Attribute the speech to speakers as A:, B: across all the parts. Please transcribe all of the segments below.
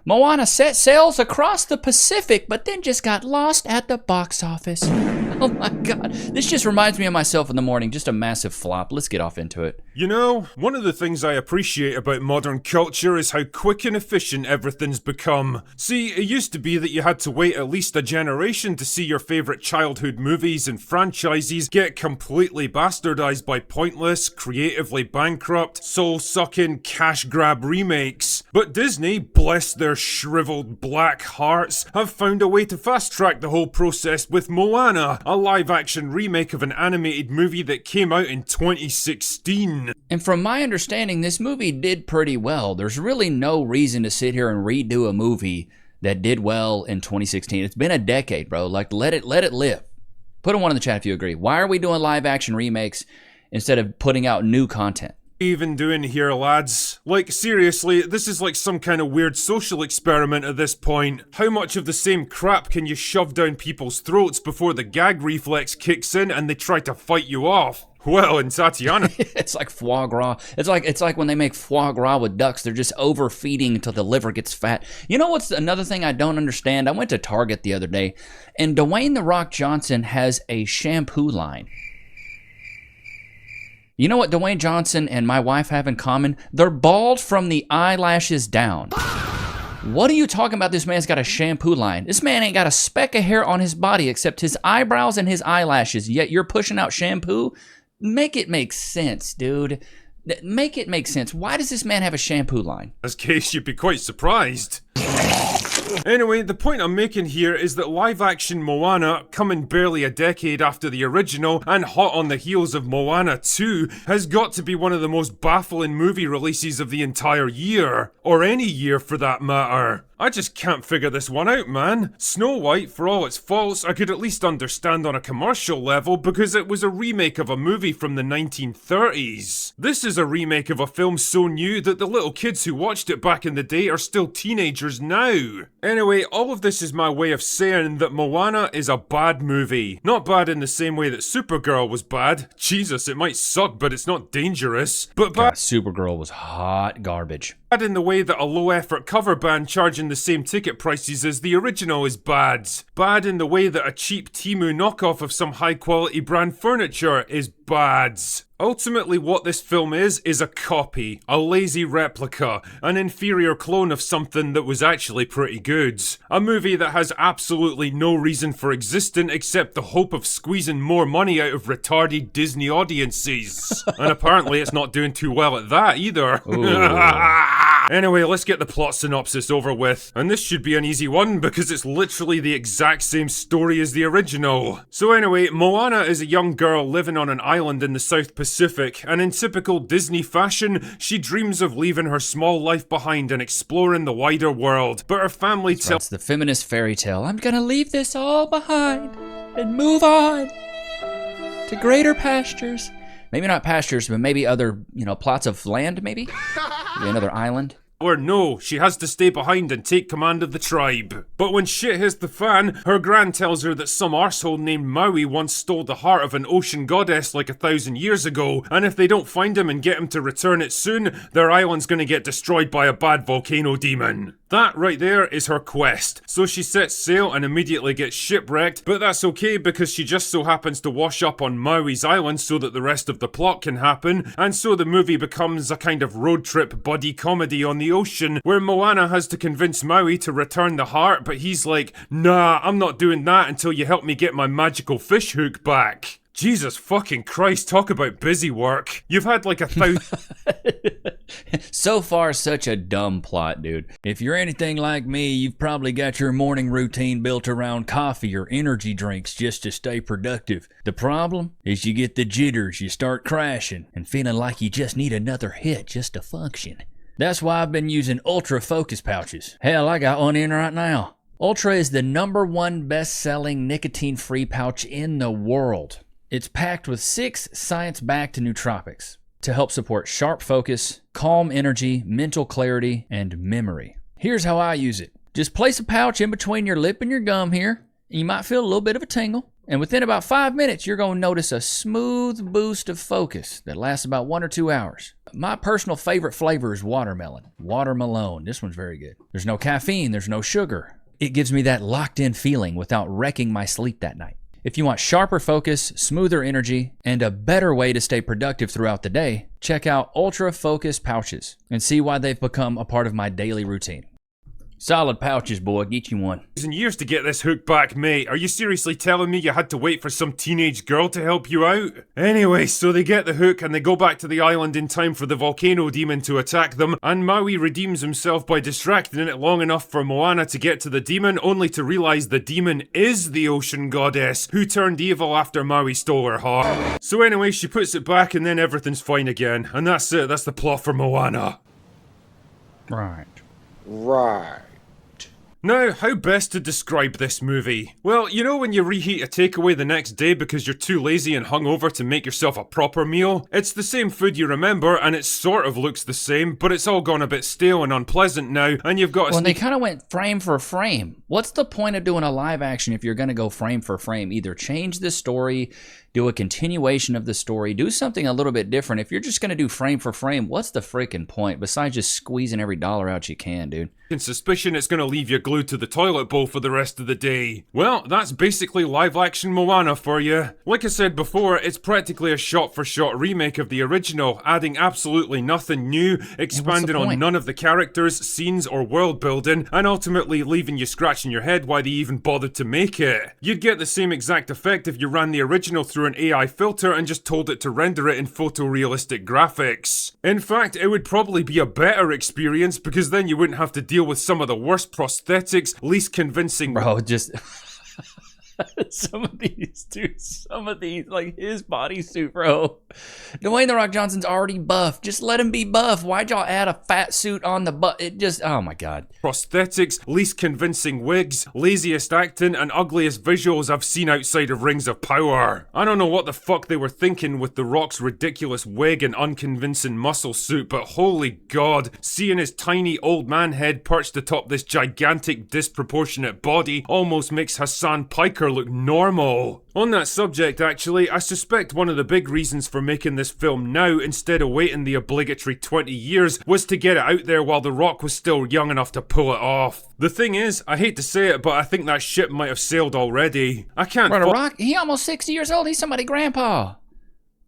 A: Moana set sails across the Pacific, but then just got lost at the box office. Oh my God. This just reminds me of myself in the morning. Just a massive flop. Let's get off into it.
B: You know, one of the things I appreciate about modern culture is how quick and efficient everything's become. See, it used to be that you had to wait at least a generation to see your favourite childhood movies and franchises get completely bastardized by pointless, creatively bankrupt, soul-sucking, cash-grab remakes. But Disney, bless their shriveled black hearts, have found a way to fast-track the whole process with Moana, a live-action remake of an animated movie that came out in 2016.
A: And from my understanding, this movie did pretty well. There's really no reason to sit here and redo a movie that did well in 2016. It's been a decade, bro. Like, let it live. Put a 1 in the chat if you agree. Why are we doing live-action remakes instead of putting out new content?
B: Even doing here, lads? Like, seriously, this is like some kind of weird social experiment at this point. How much of the same crap can you shove down people's throats before the gag reflex kicks in and they try to fight you off? Well, in Tatiana...
A: It's like foie gras. It's like when they make foie gras with ducks, they're just overfeeding until the liver gets fat. You know what's another thing I don't understand? I went to Target the other day, and Dwayne "The Rock" Johnson has a shampoo line. You know what Dwayne Johnson and my wife have in common? They're bald from the eyelashes down. What are you talking about? This man's got a shampoo line. This man ain't got a speck of hair on his body except his eyebrows and his eyelashes, yet you're pushing out shampoo? Make it make sense, dude. Make it make sense. Why does this man have a shampoo line?
B: In this case, you'd be quite surprised. Anyway, the point I'm making here is that live-action Moana, coming barely a decade after the original and hot on the heels of Moana 2, has got to be one of the most baffling movie releases of the entire year. Or any year for that matter. I just can't figure this one out, man. Snow White, for all its faults, I could at least understand on a commercial level because it was a remake of a movie from the 1930s. This is a remake of a film so new that the little kids who watched it back in the day are still teenagers now. Anyway, all of this is my way of saying that Moana is a bad movie. Not bad in the same way that Supergirl was bad. Jesus, it might suck, but it's not dangerous. But bad.
A: Supergirl was hot garbage.
B: Bad in the way that a low-effort cover band charging the same ticket prices as the original is bad. Bad in the way that a cheap Temu knockoff of some high-quality brand furniture is bad. Ultimately, what this film is a copy, a lazy replica, an inferior clone of something that was actually pretty good. A movie that has absolutely no reason for existing except the hope of squeezing more money out of retarded Disney audiences. And apparently it's not doing too well at that either. Anyway, let's get the plot synopsis over with. And this should be an easy one because it's literally the exact same story as the original. So anyway, Moana is a young girl living on an island in the South Pacific, and in typical Disney fashion, she dreams of leaving her small life behind and exploring the wider world. But her family tells...
A: It's the feminist fairy tale. I'm gonna leave this all behind and move on to greater pastures. Maybe not pastures, but maybe other, plots of land, maybe? Maybe another island.
B: Or no, she has to stay behind and take command of the tribe. But when shit hits the fan, her gran tells her that some arsehole named Maui once stole the heart of an ocean goddess like 1,000 years ago, and if they don't find him and get him to return it soon, their island's gonna get destroyed by a bad volcano demon. That right there is her quest. So she sets sail and immediately gets shipwrecked, but that's okay because she just so happens to wash up on Maui's island so that the rest of the plot can happen, and so the movie becomes a kind of road trip buddy comedy on the ocean where Moana has to convince Maui to return the heart, but he's like, nah, I'm not doing that until you help me get my magical fish hook back. Jesus fucking Christ, talk about busy work. You've had like 1,000...
A: So far, such a dumb plot, dude. If you're anything like me, you've probably got your morning routine built around coffee or energy drinks just to stay productive. The problem is you get the jitters, you start crashing, and feeling like you just need another hit just to function. That's why I've been using Ultra Focus pouches. Hell, I got one in right now. Ultra is the #1 best-selling nicotine-free pouch in the world. It's packed with 6 science-backed nootropics to help support sharp focus, calm energy, mental clarity, and memory. Here's how I use it. Just place a pouch in between your lip and your gum here. You might feel a little bit of a tingle. And within about 5 minutes, you're going to notice a smooth boost of focus that lasts about 1 or 2 hours. My personal favorite flavor is watermelon. Watermelon. This one's very good. There's no caffeine. There's no sugar. It gives me that locked-in feeling without wrecking my sleep that night. If you want sharper focus, smoother energy, and a better way to stay productive throughout the day, check out Ultra Focus pouches and see why they've become a part of my daily routine. Solid pouches, boy. Get you one.
B: Years to get this hook back, mate. Are you seriously telling me you had to wait for some teenage girl to help you out? Anyway, so they get the hook and they go back to the island in time for the volcano demon to attack them, and Maui redeems himself by distracting it long enough for Moana to get to the demon, only to realize the demon is the ocean goddess who turned evil after Maui stole her heart. So anyway, she puts it back and then everything's fine again. And that's it. That's the plot for Moana.
A: Right.
B: Now, how best to describe this movie? Well, you know when you reheat a takeaway the next day because you're too lazy and hungover to make yourself a proper meal? It's the same food you remember, and it sort of looks the same, but it's all gone a bit stale and unpleasant now, and you've got
A: Well, they kind of went frame for frame. What's the point of doing a live action if you're going to go frame for frame? Either change the story, do a continuation of the story, do something a little bit different. If you're just going to do frame for frame, what's the freaking point besides just squeezing every dollar out you can, dude?
B: in suspicion it's going to leave you glued to the toilet bowl for the rest of the day. Well, that's basically live-action Moana for you. Like I said before, it's practically a shot-for-shot remake of the original, adding absolutely nothing new, expanding on none of the characters, scenes, or world building, and ultimately leaving you scratching your head why they even bothered to make it. You'd get the same exact effect if you ran the original through an AI filter and just told it to render it in photorealistic graphics. In fact, it would probably be a better experience because then you wouldn't have to deal with some of the worst prosthetics, least convincing—
A: Bro, just... some of these, like his bodysuit, bro. Dwayne "The Rock" Johnson's already buff. Just let him be buff. Why'd y'all add a fat suit on the butt? It just, oh my god.
B: Prosthetics, least convincing wigs, laziest acting, and ugliest visuals I've seen outside of Rings of Power. I don't know what the fuck they were thinking with The Rock's ridiculous wig and unconvincing muscle suit, but holy god, seeing his tiny old man head perched atop this gigantic, disproportionate body almost makes Hassan Piker look normal. On that subject, actually, I suspect one of the big reasons for making this film now instead of waiting the obligatory 20 years was to get it out there while The Rock was still young enough to pull it off. The thing is, I hate to say it, but I think that ship might have sailed already. I can't—
A: Bro, The Rock, he almost 60 years old. He's somebody's grandpa.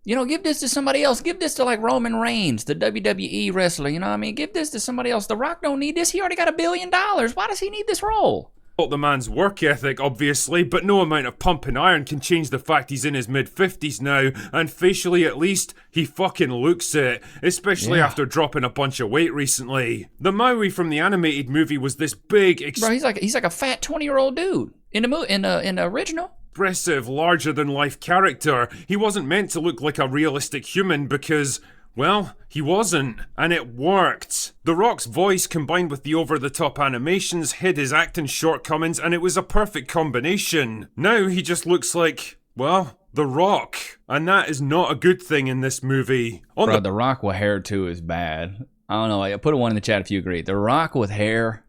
A: You know, give this to somebody else. Give this to like Roman Reigns, the WWE wrestler, you know what I mean? Give this to somebody else. The Rock don't need this. He already got $1 billion. Why does he need this role?
B: The man's work ethic, obviously, but no amount of pumping iron can change the fact he's in his mid-50s now, and facially at least, he fucking looks it, especially after dropping a bunch of weight recently. The Maui from the animated movie was this big—
A: Bro, he's like a fat 20-year-old dude in the original.
B: Expressive, larger-than-life character. He wasn't meant to look like a realistic human because— well, he wasn't, and it worked. The Rock's voice combined with the over-the-top animations hid his acting shortcomings, and it was a perfect combination. Now he just looks like, well, The Rock. And that is not a good thing in this movie.
A: Bro, The Rock with hair too is bad. I don't know, I put a one in the chat if you agree. The Rock with hair...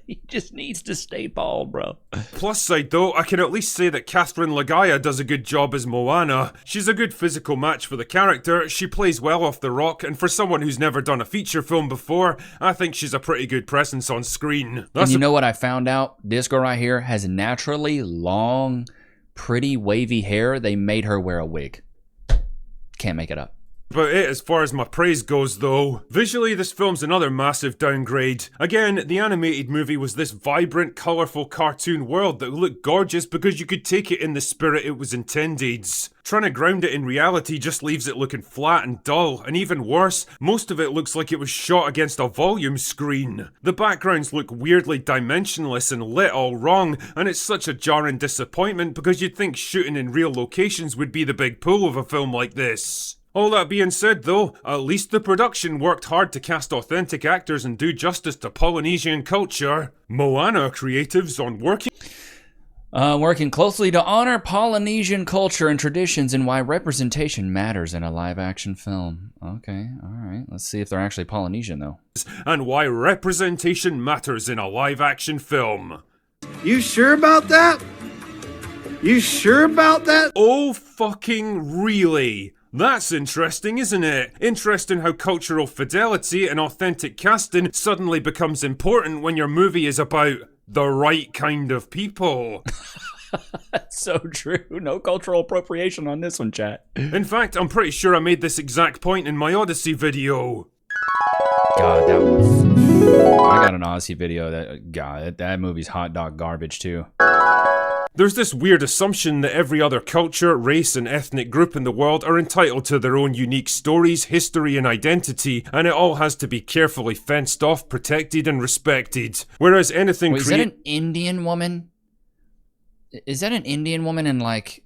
A: he just needs to stay bald, bro.
B: Plus side though, I can at least say that Catherine Lagaya does a good job as Moana. She's a good physical match for the character, she plays well off The Rock, and for someone who's never done a feature film before, I think she's a pretty good presence on screen.
A: And you know what I found out? This girl right here has naturally long, pretty wavy hair. They made her wear a wig. Can't make it up.
B: About it as far as my praise goes though. Visually, this film's another massive downgrade. Again, the animated movie was this vibrant, colourful cartoon world that looked gorgeous because you could take it in the spirit it was intended. Trying to ground it in reality just leaves it looking flat and dull, and even worse, most of it looks like it was shot against a volume screen. The backgrounds look weirdly dimensionless and lit all wrong, and it's such a jarring disappointment because you'd think shooting in real locations would be the big pull of a film like this. All that being said though, at least the production worked hard to cast authentic actors and do justice to Polynesian culture. Moana creatives on working
A: closely to honor Polynesian culture and traditions and why representation matters in a live-action film. Okay, alright. Let's see if they're actually Polynesian though.
B: And why representation matters in a live-action film.
C: You sure about that? You sure about that?
B: Oh fucking really? That's interesting, isn't it? Interesting how cultural fidelity and authentic casting suddenly becomes important when your movie is about the right kind of people.
A: That's so true. No cultural appropriation on this one, chat.
B: In fact, I'm pretty sure I made this exact point in my Odyssey video.
A: God, that was... I got an Odyssey video that movie's hot dog garbage too.
B: There's this weird assumption that every other culture, race, and ethnic group in the world are entitled to their own unique stories, history, and identity, and it all has to be carefully fenced off, protected, and respected. Whereas anything...
A: Wait, is that an Indian woman? Is that an Indian woman in like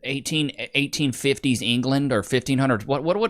A: 1850s England or 1500s?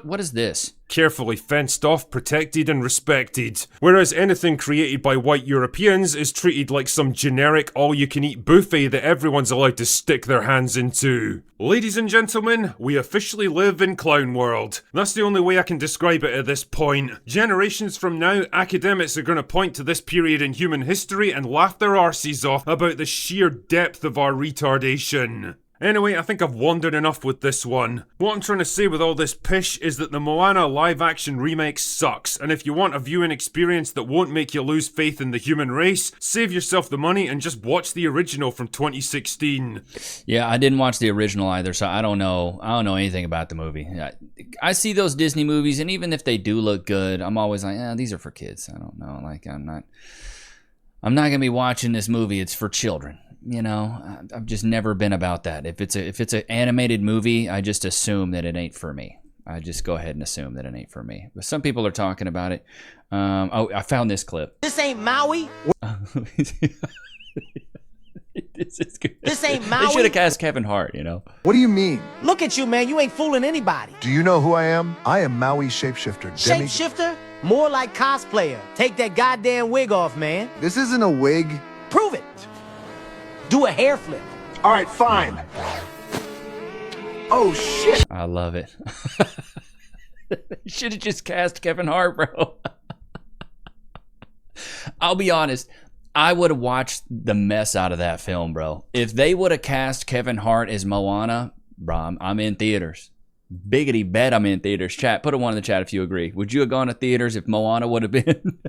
A: What is this?
B: Carefully fenced off, protected, and respected. Whereas anything created by white Europeans is treated like some generic all-you-can-eat buffet that everyone's allowed to stick their hands into. Ladies and gentlemen, we officially live in clown world. That's the only way I can describe it at this point. Generations from now, academics are going to point to this period in human history and laugh their arses off about the sheer depth of our retardation. Anyway, I think I've wandered enough with this one. What I'm trying to say with all this pish is that the Moana live-action remake sucks, and if you want a viewing experience that won't make you lose faith in the human race, save yourself the money and just watch the original from 2016.
A: Yeah, I didn't watch the original either, so I don't know anything about the movie. I see those Disney movies, and even if they do look good, I'm always like, these are for kids. I don't know, like I'm not gonna be watching this movie. It's for children. You know, I've just never been about that. If it's an animated movie, I just assume that it ain't for me. I just go ahead and assume that it ain't for me. But some people are talking about it. I found this clip.
C: This ain't Maui.
A: This is good.
C: This ain't Maui.
A: They should have cast Kevin Hart, you know.
D: What do you mean?
C: Look at you, man. You ain't fooling anybody.
D: Do you know who I am? I am Maui Shapeshifter.
C: Shapeshifter? More like cosplayer. Take that goddamn wig off, man.
D: This isn't a wig.
C: Prove it. Do a hair flip.
D: All right, fine. Oh, shit.
A: I love it. Should have just cast Kevin Hart, bro. I'll be honest. I would have watched the mess out of that film, bro. If they would have cast Kevin Hart as Moana, bro, I'm in theaters. Biggity bet I'm in theaters. Chat, put a 1 in the chat if you agree. Would you have gone to theaters if Moana would have been?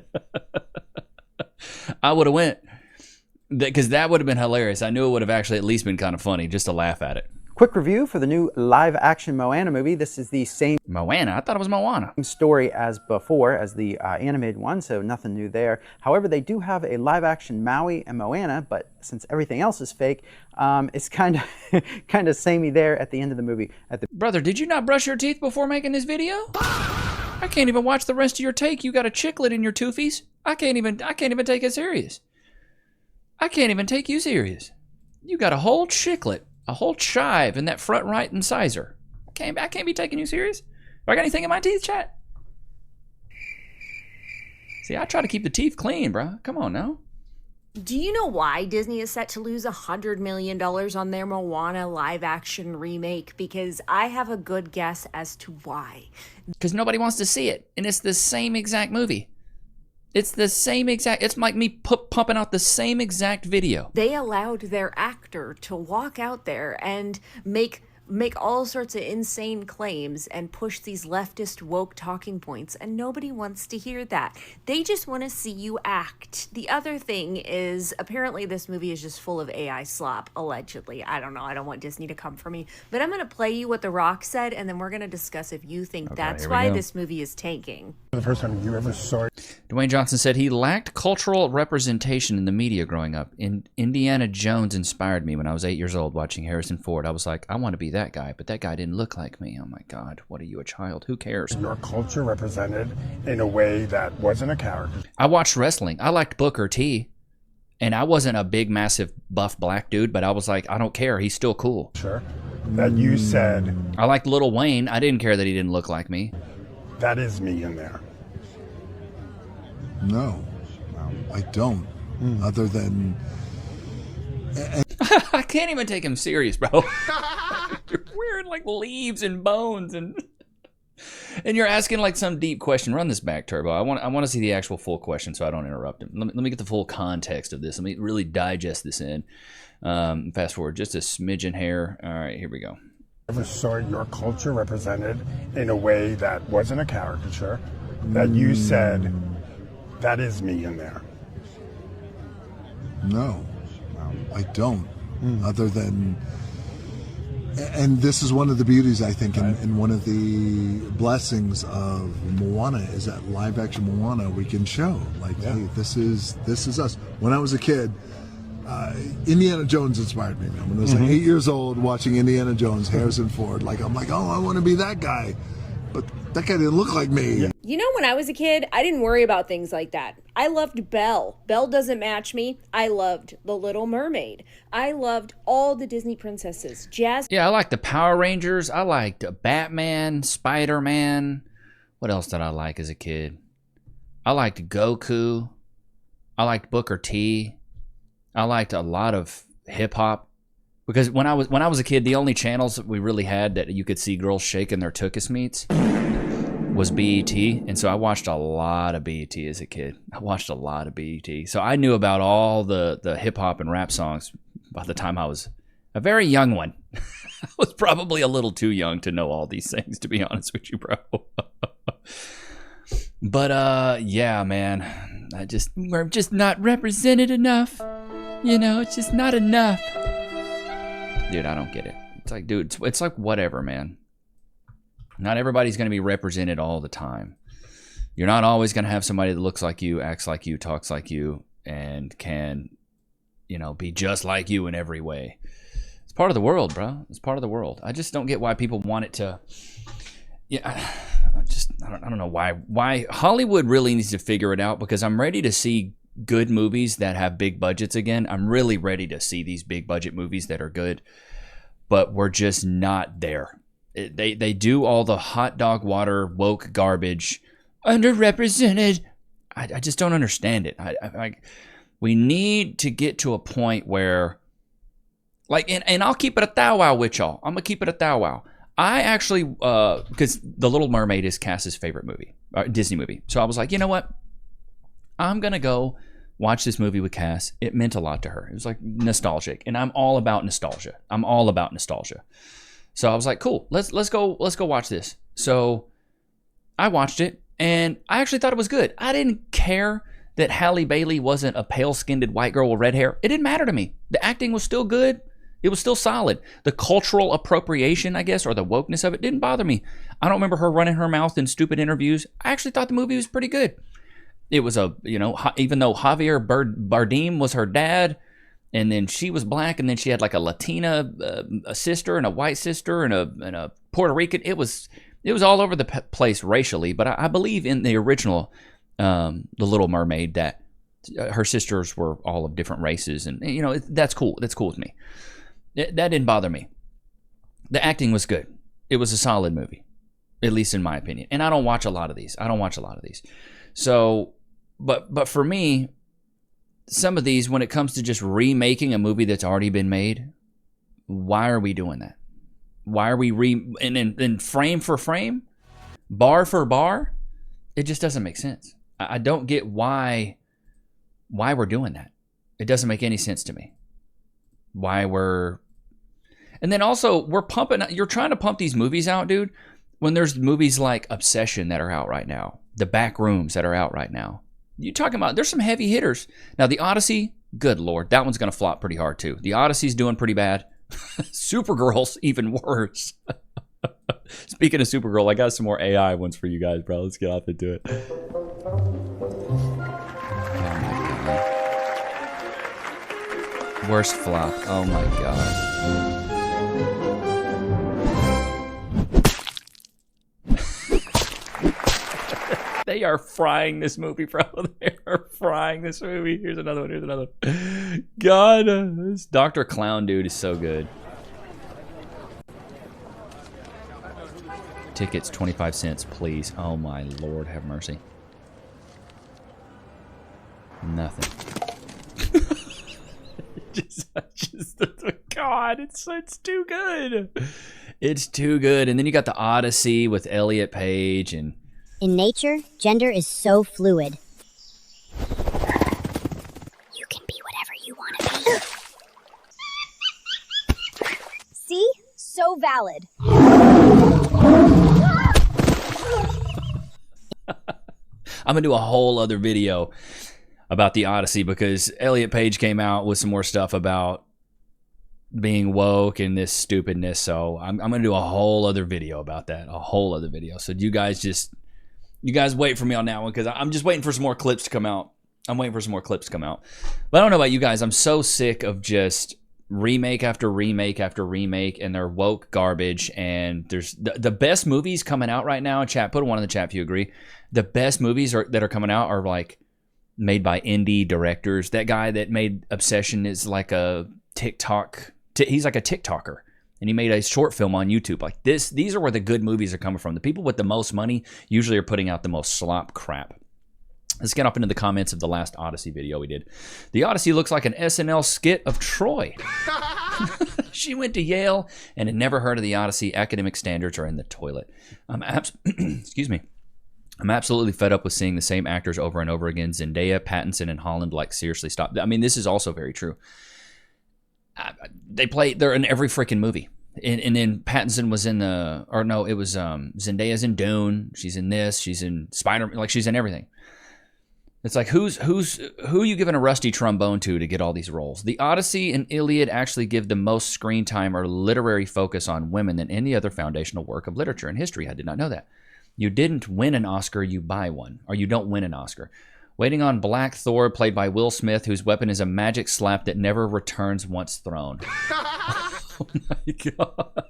A: I would have went. Because that would have been hilarious. I knew it would have actually at least been kind of funny just to laugh at it.
E: Quick review for the new live-action Moana movie. This is the same
A: Moana? I thought it was Moana.
E: story as before, as the animated one, so nothing new there. However, they do have a live-action Maui and Moana, but since everything else is fake, it's kind of samey there at the end of the movie.
A: Brother, did you not brush your teeth before making this video? I can't even watch the rest of your take. You got a chiclet in your toofies. I can't even take it serious. I can't even take you serious. You got a whole chiclet, a whole chive in that front right incisor. I can't be taking you serious. Do I got anything in my teeth, chat? See, I try to keep the teeth clean, bro. Come on now.
F: Do you know why Disney is set to lose $100 million on their Moana live-action remake? Because I have a good guess as to why.
A: Because nobody wants to see it, and it's the same exact movie. It's the same exact, it's like me pumping out the same exact video.
F: They allowed their actor to walk out there and make all sorts of insane claims and push these leftist woke talking points, and nobody wants to hear that. They just want to see you act. The other thing is, apparently this movie is just full of AI slop, allegedly. I don't know. I don't want Disney to come for me. But I'm going to play you what The Rock said, and then we're going to discuss if you think that's why this movie is tanking.
G: The first time you ever saw it.
A: Dwayne Johnson said he lacked cultural representation in the media growing up. Indiana Jones inspired me when I was 8 years old watching Harrison Ford. I was like, I want to be that guy, but that guy didn't look like me. Oh my God, what are you, a child? Who cares?
G: Your culture represented in a way that wasn't a character.
A: I watched wrestling. I liked Booker T, and I wasn't a big, massive, buff black dude, but I was like, I don't care. He's still cool.
G: Sure. That you said.
A: I liked Lil Wayne. I didn't care that he didn't look like me.
G: That is me in there.
H: No, I don't. Other than...
A: I can't even take him serious, bro. You're wearing like leaves and bones and you're asking like some deep question. Run this back, Turbo. I want to see the actual full question so I don't interrupt him. Let me get the full context of this. Let me really digest this in. Fast forward just a smidgen here. All right, here we go.
G: Ever saw your culture represented in a way that wasn't a caricature, that you said, that is me in there?
H: No, I don't. Other than, and this is one of the beauties, I think, and one of the blessings of Moana is that live action Moana we can show. Like, hey, this is us. When I was a kid, Indiana Jones inspired me, man. When I was like 8 years old, watching Indiana Jones, Harrison Ford, I'm like, oh, I want to be that guy. But that guy didn't look like me.
I: You know, when I was a kid, I didn't worry about things like that. I loved Belle. Belle doesn't match me. I loved The Little Mermaid. I loved all the Disney princesses.
A: Yeah, I liked the Power Rangers. I liked Batman, Spider-Man. What else did I like as a kid? I liked Goku. I liked Booker T. I liked a lot of hip-hop. Because when I was a kid, the only channels that we really had that you could see girls shaking their tuchus meats was BET, and so I watched a lot of BET as a kid. I watched a lot of BET, so I knew about all the hip hop and rap songs by the time I was a very young one. I was probably a little too young to know all these things, to be honest with you, bro. But yeah, man, we're just not represented enough. You know, it's just not enough. Dude, I don't get it. It's like, dude, it's like whatever, man. Not everybody's going to be represented all the time. You're not always going to have somebody that looks like you, acts like you, talks like you, and can, be just like you in every way. It's part of the world, bro. It's part of the world. I just don't get why people want it to. Yeah, I don't know why Hollywood really needs to figure it out, because I'm ready to see good movies that have big budgets again. I'm really ready to see these big budget movies that are good, but we're just not there. They do all the hot dog water woke garbage, underrepresented. I just don't understand it. We need to get to a point where, and I'll keep it a thou wow with y'all. I'm gonna keep it a thou wow. I actually, because The Little Mermaid is Cass's favorite movie, Disney movie. So I was like, you know what? I'm going to go watch this movie with Cass. It meant a lot to her. It was like nostalgic. And I'm all about nostalgia. So I was like, cool, let's go watch this. So I watched it, and I actually thought it was good. I didn't care that Halle Bailey wasn't a pale-skinned white girl with red hair. It didn't matter to me. The acting was still good. It was still solid. The cultural appropriation, I guess, or the wokeness of it didn't bother me. I don't remember her running her mouth in stupid interviews. I actually thought the movie was pretty good. It was even though Javier Bardem was her dad, and then she was black, and then she had like a Latina a sister and a white sister and a Puerto Rican. It was all over the place racially, but I believe in the original The Little Mermaid that her sisters were all of different races, and that's cool. That's cool with me. That didn't bother me. The acting was good. It was a solid movie, at least in my opinion. And I don't watch a lot of these. So, but for me, some of these, when it comes to just remaking a movie that's already been made, why are we doing that? Why are we and frame for frame, bar for bar? It just doesn't make sense. I don't get why we're doing that. It doesn't make any sense to me. And then also you're trying to pump these movies out, dude, when there's movies like Obsession that are out right now, The Back Rooms that are out right now. You're talking about, there's some heavy hitters. Now, The Odyssey, good Lord, that one's going to flop pretty hard too. The Odyssey's doing pretty bad. Supergirl's even worse. Speaking of Supergirl, I got some more AI ones for you guys, bro. Let's get off into it. Worst flop. Oh my god. They are frying this movie, bro. They are frying this movie. Here's another one. God, this Dr. Clown dude is so good. Tickets, 25 cents, please. Oh my Lord, have mercy. Nothing. God, it's too good. It's too good. And then you got the Odyssey with Elliot Page and.
J: In nature, gender is so fluid. You can be whatever you want to be. See? So so valid.
A: I'm gonna do a whole other video about the Odyssey because Elliot Page came out with some more stuff about being woke and this stupidness. So I'm gonna do a whole other video about that. A whole other video. So you guys wait for me on that one because I'm just waiting for some more clips to come out. But I don't know about you guys. I'm so sick of just remake after remake after remake and they're woke garbage. And there's the best movies coming out right now. Chat, put one in the chat if you agree. The best movies that are coming out are like made by indie directors. That guy that made Obsession is like a TikTok. He's like a TikToker, and he made a short film on YouTube. Like this, these are where the good movies are coming from. The people with the most money usually are putting out the most slop crap. Let's get up into the comments of the last Odyssey video we did. The Odyssey looks like an SNL skit of Troy. She went to Yale and had never heard of the Odyssey. Academic standards are in the toilet. Excuse me. I'm absolutely fed up with seeing the same actors over and over again. Zendaya, Pattinson, and Holland. Like, seriously, stop. I mean, this is also very true. They're in every freaking movie. And then Pattinson was in Zendaya's in Dune. She's in this. She's in Spider-Man. Like, she's in everything. It's like, who are you giving a rusty trombone to get all these roles? The Odyssey and Iliad actually give the most screen time or literary focus on women than any other foundational work of literature and history. I did not know that. You didn't win an Oscar, you buy one. Or you don't win an Oscar. Waiting on Black Thor, played by Will Smith, whose weapon is a magic slap that never returns once thrown. Oh my God.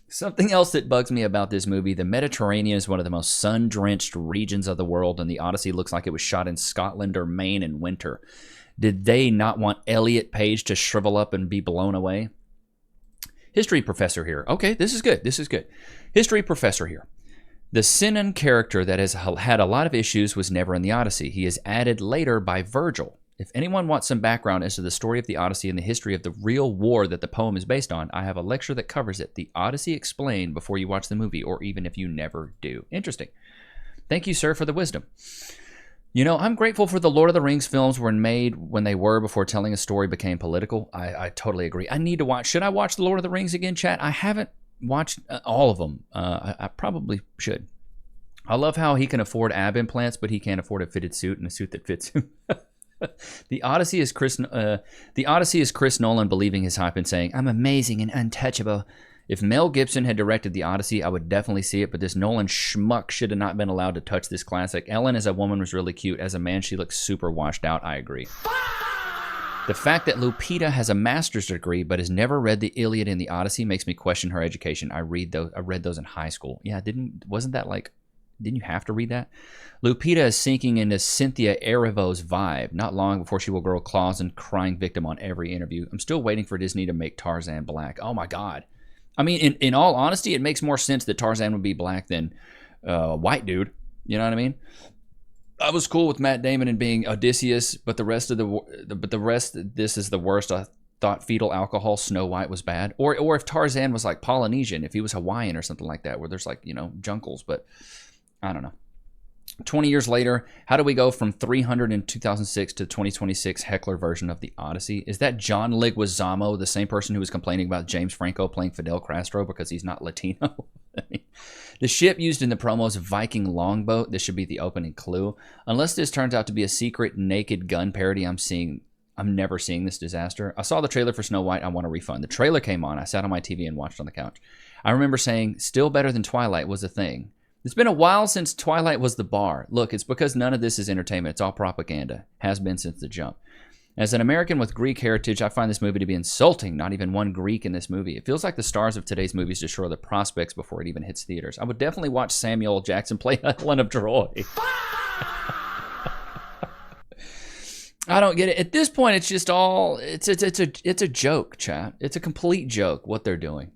A: Something else that bugs me about this movie, the Mediterranean is one of the most sun-drenched regions of the world, and the Odyssey looks like it was shot in Scotland or Maine in winter. Did they not want Elliot Page to shrivel up and be blown away? History professor here. Okay, this is good. History professor here. The Sinon character that has had a lot of issues was never in the Odyssey. He is added later by Virgil. If anyone wants some background as to the story of the Odyssey and the history of the real war that the poem is based on, I have a lecture that covers it. The Odyssey Explained before you watch the movie, or even if you never do. Interesting. Thank you, sir, for the wisdom. You know, I'm grateful for the Lord of the Rings films were made when they were before telling a story became political. I totally agree. I need to watch. Should I watch the Lord of the Rings again, chat? I haven't watched all of them. I probably should. I love how he can afford ab implants, but he can't afford a fitted suit and a suit that fits him. The Odyssey is Chris Nolan believing his hype and saying, "I'm amazing and untouchable." If Mel Gibson had directed The Odyssey, I would definitely see it, but this Nolan schmuck should have not been allowed to touch this classic. Ellen as a woman was really cute. As a man, she looks super washed out. I agree. The fact that Lupita has a master's degree but has never read the Iliad and the Odyssey makes me question her education. I read those in high school. Yeah, didn't you have to read that? Lupita is sinking into Cynthia Erivo's vibe. Not long before she will grow claws and crying victim on every interview. I'm still waiting for Disney to make Tarzan black. Oh my God. I mean, in all honesty, it makes more sense that Tarzan would be black than a white dude. You know what I mean? I was cool with Matt Damon and being Odysseus, but the rest, this is the worst. I thought fetal alcohol, Snow White was bad. Or if Tarzan was like Polynesian, if he was Hawaiian or something like that, where there's like, jungles, but I don't know. 20 years later, how do we go from 300 in 2006 to 2026 heckler version of the Odyssey? Is that John Leguizamo, the same person who was complaining about James Franco playing Fidel Castro because he's not Latino? The ship used in the promos, Viking longboat. This should be the opening clue. Unless this turns out to be a secret Naked Gun parody, I'm never seeing this disaster. I saw the trailer for Snow White. I want a refund. The trailer came on. I sat on my TV and watched on the couch. I remember saying, still better than Twilight was a thing. It's been a while since Twilight was the bar. Look, it's because none of this is entertainment. It's all propaganda. Has been since the jump. As an American with Greek heritage, I find this movie to be insulting. Not even one Greek in this movie. It feels like the stars of today's movies destroy the prospects before it even hits theaters. I would definitely watch Samuel L. Jackson play Helen of Troy. I don't get it. At this point, it's just all... It's a joke, chat. It's a complete joke, what they're doing.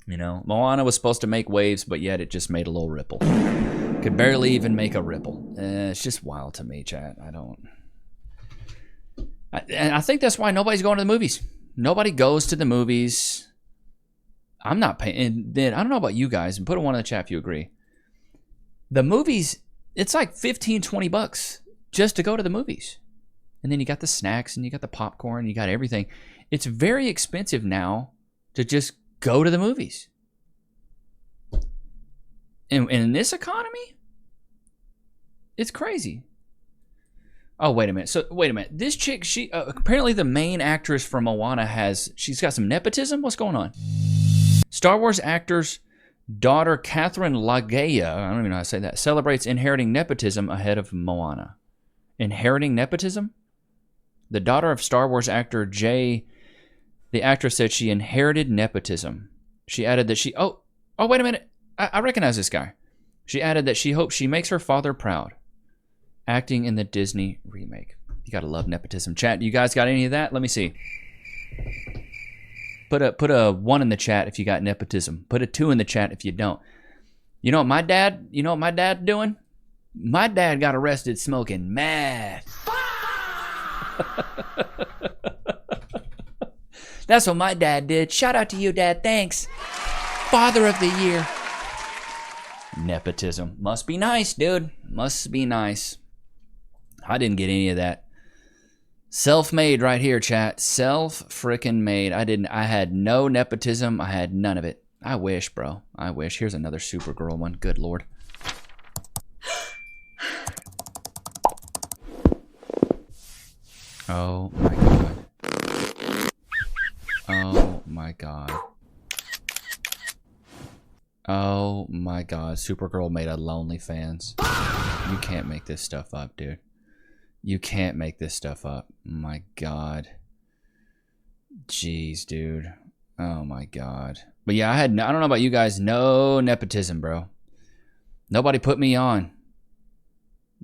A: Moana was supposed to make waves, but yet it just made a little ripple. Could barely even make a ripple. It's just wild to me, chat. I think that's why nobody's going to the movies. Nobody goes to the movies. I'm not paying. And then I don't know about you guys, and put one in the chat if you agree. The movies, it's like $15-20 just to go to the movies. And then you got the snacks and you got the popcorn, you got everything. It's very expensive now to just go to the movies. And in this economy, it's crazy. Oh, wait a minute. So, wait a minute. This chick, she apparently the main actress from Moana she's got some nepotism? What's going on? Star Wars actor's daughter, Catherine Lagaya, I don't even know how to say that, celebrates inheriting nepotism ahead of Moana. Inheriting nepotism? The daughter of Star Wars actor Jay, the actress said she inherited nepotism. She added that she... Oh, wait a minute. I recognize this guy. She added that she hopes she makes her father proud. Acting in the Disney remake. You gotta love nepotism. Chat, you guys got any of that? Let me see. Put a 1 in the chat if you got nepotism. Put a 2 in the chat if you don't. You know what my dad doing? My dad got arrested smoking meth. That's what my dad did. Shout out to you, Dad. Thanks. Father of the year. Nepotism. Must be nice, dude. Must be nice. I didn't get any of that. Self-made right here, chat. Self-frickin-made. I had no nepotism. I had none of it. I wish, bro. I wish. Here's another Supergirl one. Good Lord. Oh, my God. Oh, my God. Oh, my God. Supergirl made a OnlyFans. You can't make this stuff up, dude. You can't make this stuff up. My God. Jeez, dude. Oh, my God. But yeah, I don't know about you guys. No nepotism, bro. Nobody put me on.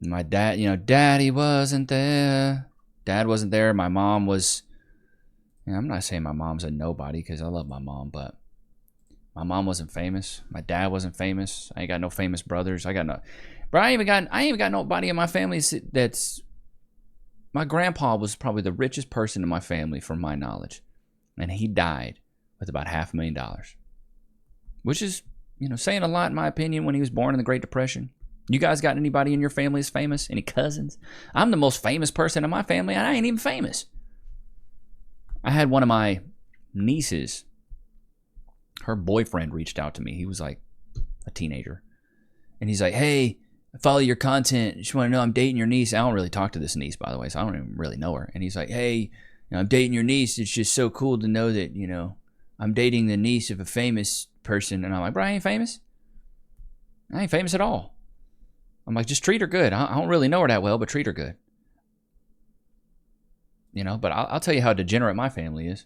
A: My dad, Daddy wasn't there. Dad wasn't there. My mom was... I'm not saying my mom's a nobody because I love my mom, but my mom wasn't famous. My dad wasn't famous. I ain't got no famous brothers. I ain't even got nobody in my family that's... My grandpa was probably the richest person in my family from my knowledge. And he died with about $500,000. Which is, saying a lot in my opinion when he was born in the Great Depression. You guys got anybody in your family that's famous? Any cousins? I'm the most famous person in my family and I ain't even famous. I had one of my nieces. Her boyfriend reached out to me. He was like a teenager. And he's like, hey, I follow your content. Just want to know I'm dating your niece. I don't really talk to this niece, by the way, so I don't even really know her. And he's like, hey, I'm dating your niece. It's just so cool to know that, I'm dating the niece of a famous person. And I'm like, bro, I ain't famous. I ain't famous at all. I'm like, just treat her good. I don't really know her that well, but treat her good. But I'll tell you how degenerate my family is.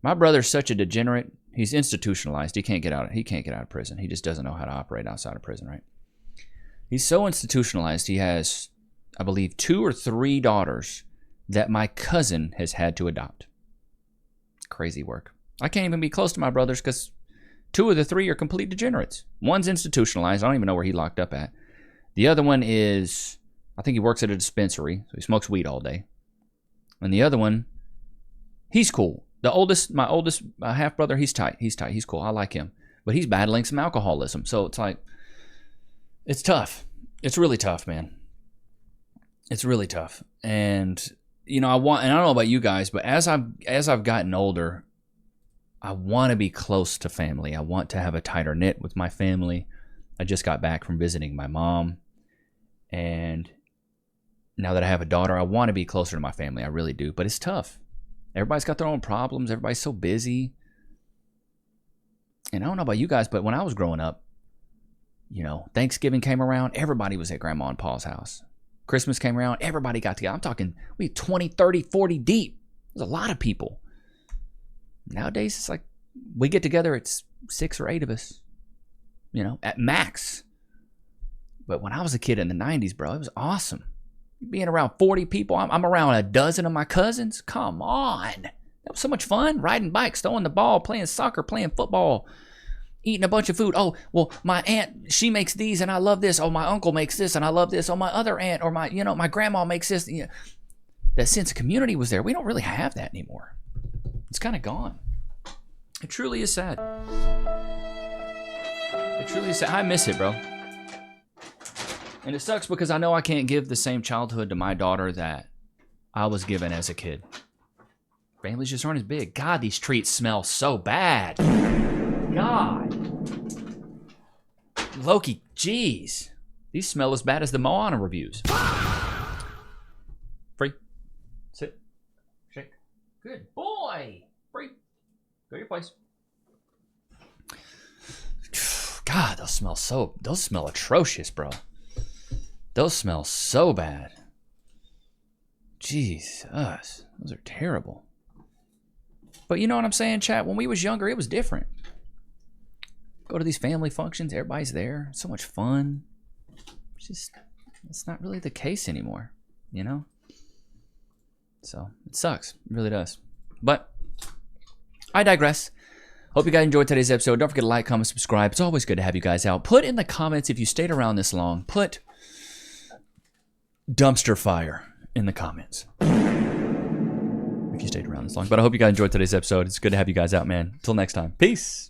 A: My brother's such a degenerate. He's institutionalized. He can't get out of prison. He just doesn't know how to operate outside of prison, right? He's so institutionalized. He has, I believe, 2 or 3 daughters that my cousin has had to adopt. Crazy work. I can't even be close to my brothers because 2 of the 3 are complete degenerates. One's institutionalized. I don't even know where he locked up at. The other one is, I think he works at a dispensary, so he smokes weed all day. And the other one, he's cool. My oldest half brother, he's tight. He's cool. I like him. But he's battling some alcoholism. So it's like, it's tough. It's really tough, man. It's really tough. And, and I don't know about you guys, but as I've gotten older, I want to be close to family. I want to have a tighter knit with my family. I just got back from visiting my mom. And now that I have a daughter, I want to be closer to my family. I really do. But it's tough. Everybody's got their own problems. Everybody's so busy. And I don't know about you guys, but when I was growing up, Thanksgiving came around, everybody was at Grandma and Pa's house. Christmas came around, everybody got together. I'm talking, we 20, 30, 40 deep. There's a lot of people. Nowadays, it's like, we get together, it's 6 or 8 of us, at max. But when I was a kid in the 90s, bro, it was awesome. Being around 40 people, I'm around a dozen of my cousins. Come on. That was so much fun. Riding bikes, throwing the ball, playing soccer, playing football, eating a bunch of food. Oh, well, my aunt, she makes these and I love this. Oh, my uncle makes this and I love this. Oh, my other aunt or my grandma makes this. That sense of community was there. We don't really have that anymore. It's kind of gone. It truly is sad. It truly is sad. I miss it, bro. And it sucks because I know I can't give the same childhood to my daughter that I was given as a kid. Families just aren't as big. God, these treats smell so bad. God. Loki, jeez. These smell as bad as the Moana reviews. Free. Sit. Shake. Good boy. Free. Go to your place. God, those smell atrocious, bro. Those smell so bad. Jesus. Those are terrible. But you know what I'm saying, chat? When we was younger, it was different. Go to these family functions, everybody's there. So much fun. It's not really the case anymore, you know? So, it sucks. It really does. But, I digress. Hope you guys enjoyed today's episode. Don't forget to like, comment, subscribe. It's always good to have you guys out. Put in the comments, if you stayed around this long, put dumpster fire in the comments. If you stayed around this long. But I hope you guys enjoyed today's episode. It's good to have you guys out, man. Until next time. Peace.